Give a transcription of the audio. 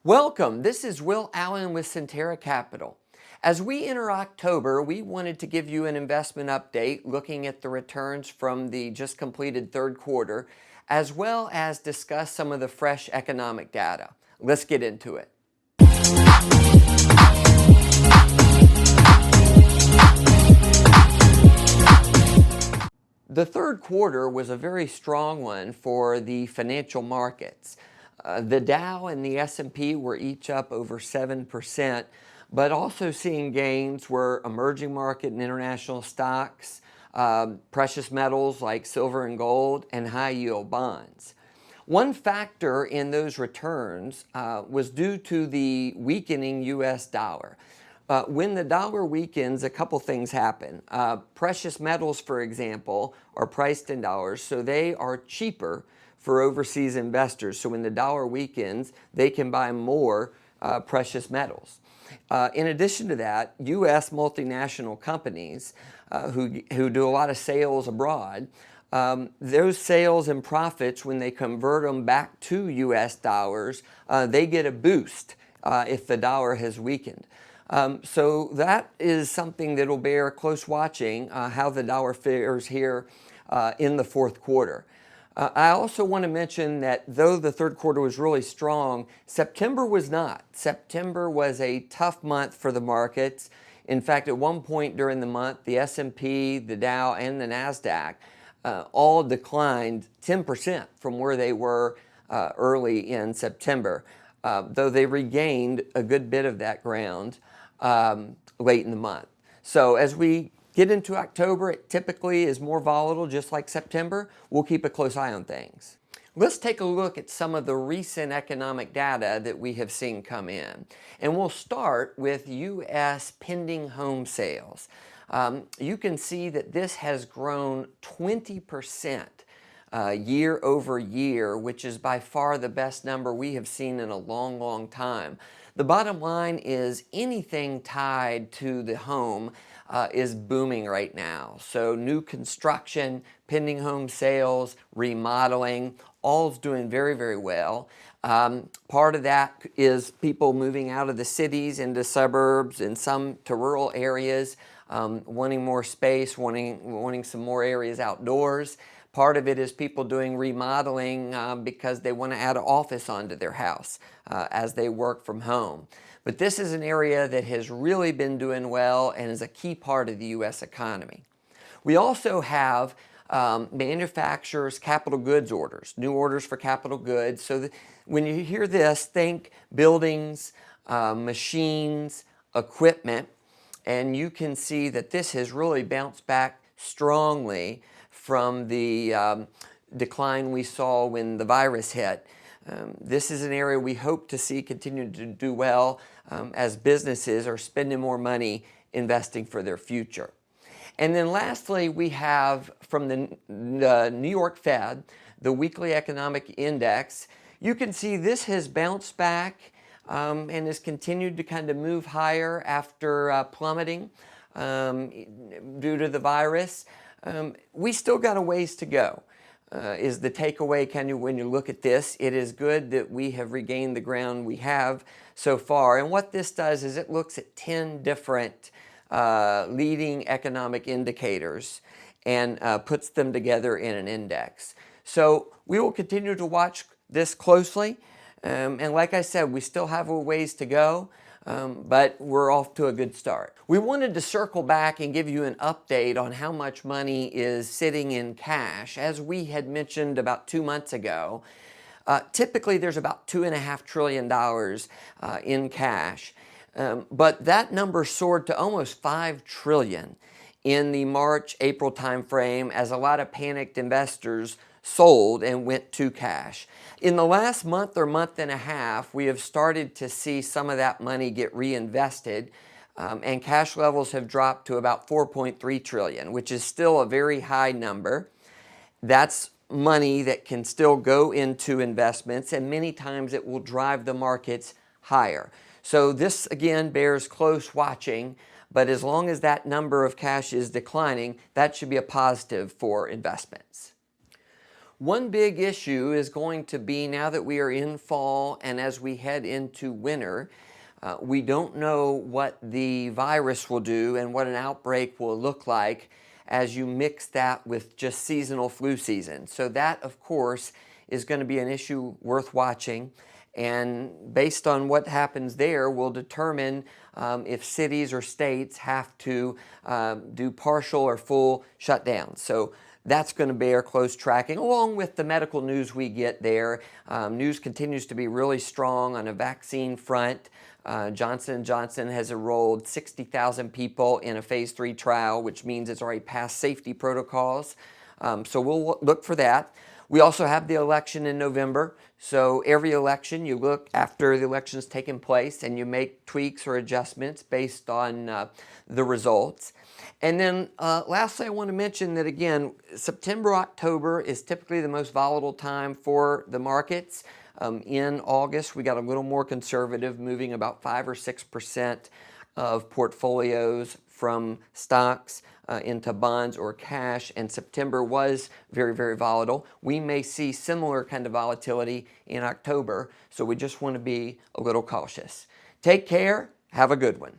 Welcome, this is Will Allen with Sentara Capital. As we enter October, we wanted to give you an investment update looking at the returns from the just completed third quarter, as well as discuss some of the fresh economic data. Let's get into it. The third quarter was a very strong one for the financial markets. The Dow and the S&P were each up over 7%, but also seeing gains were emerging market and international stocks, precious metals like silver and gold, and high yield bonds. One factor in those returns was due to the weakening U.S. dollar. When the dollar weakens, a couple things happen. Precious metals, for example, are priced in dollars, so they are cheaper for overseas investors. So when the dollar weakens, they can buy more precious metals. In addition to that, U.S. multinational companies who do a lot of sales abroad, those sales and profits, when they convert them back to U.S. dollars, they get a boost if the dollar has weakened. So that is something that will bear close watching, how the dollar fares here in the fourth quarter. I also want to mention that though the third quarter was really strong, September was not. September was a tough month for the markets. In fact, at one point during the month, the S&P, the Dow, and the NASDAQ all declined 10% from where they were early in September, though they regained a good bit of that ground late in the month. So as we get into October, it typically is more volatile, just like September. We'll keep a close eye on things. Let's take a look at some of the recent economic data that we have seen come in. And we'll start with U.S. pending home sales. You can see that this has grown 20% year over year, which is by far the best number we have seen in a long, long time. The bottom line is anything tied to the home is booming right now. So new construction, pending home sales, remodeling, all's doing very, very well. Part of that is people moving out of the cities into suburbs and some to rural areas, wanting more space, wanting some more areas outdoors. Part of it is people doing remodeling because they want to add an office onto their house as they work from home. But this is an area that has really been doing well and is a key part of the U.S. economy. We also have manufacturers' capital goods orders, new orders for capital goods. So that when you hear this, think buildings, machines, equipment, and you can see that this has really bounced back strongly from the decline we saw when the virus hit. This is an area we hope to see continue to do well as businesses are spending more money investing for their future. And then lastly, we have from the New York Fed, the weekly economic index. You can see this has bounced back and has continued to kind of move higher after plummeting due to the virus. We still got a ways to go. Is the takeaway kind of when you look at this. It is good that we have regained the ground we have so far. And what this does is it looks at 10 different leading economic indicators and puts them together in an index. So we will continue to watch this closely. And like I said, we still have a ways to go. But we're off to a good start. We wanted to circle back and give you an update on how much money is sitting in cash. As we had mentioned about 2 months ago, typically there's about $2.5 trillion in cash. But that number soared to almost $5 trillion in the March-April timeframe as a lot of panicked investors sold and went to cash. In the last month or month and a half, we have started to see some of that money get reinvested, and cash levels have dropped to about $4.3 trillion, which is still a very high number. That's money that can still go into investments, and many times it will drive the markets higher. So this, again, bears close watching, but as long as that number of cash is declining, that should be a positive for investments. One big issue is going to be, now that we are in fall and as we head into winter, we don't know what the virus will do and what an outbreak will look like as you mix that with just seasonal flu season. So that, of course, is going to be an issue worth watching. And based on what happens there will determine if cities or states have to do partial or full shutdowns. So that's going to bear close tracking, along with the medical news we get there. News continues to be really strong on a vaccine front. Johnson & Johnson has enrolled 60,000 people in a phase 3 trial, which means it's already passed safety protocols. So we'll look for that. We also have the election in November. So every election, you look after the election's taken place and you make tweaks or adjustments based on the results. And then lastly, I want to mention that, again, September, October is typically the most volatile time for the markets. In August, we got a little more conservative, moving about 5 or 6% of portfolios from stocks into bonds or cash, and September was very, very volatile. We may see similar kind of volatility in October, so we just want to be a little cautious. Take care. Have a good one.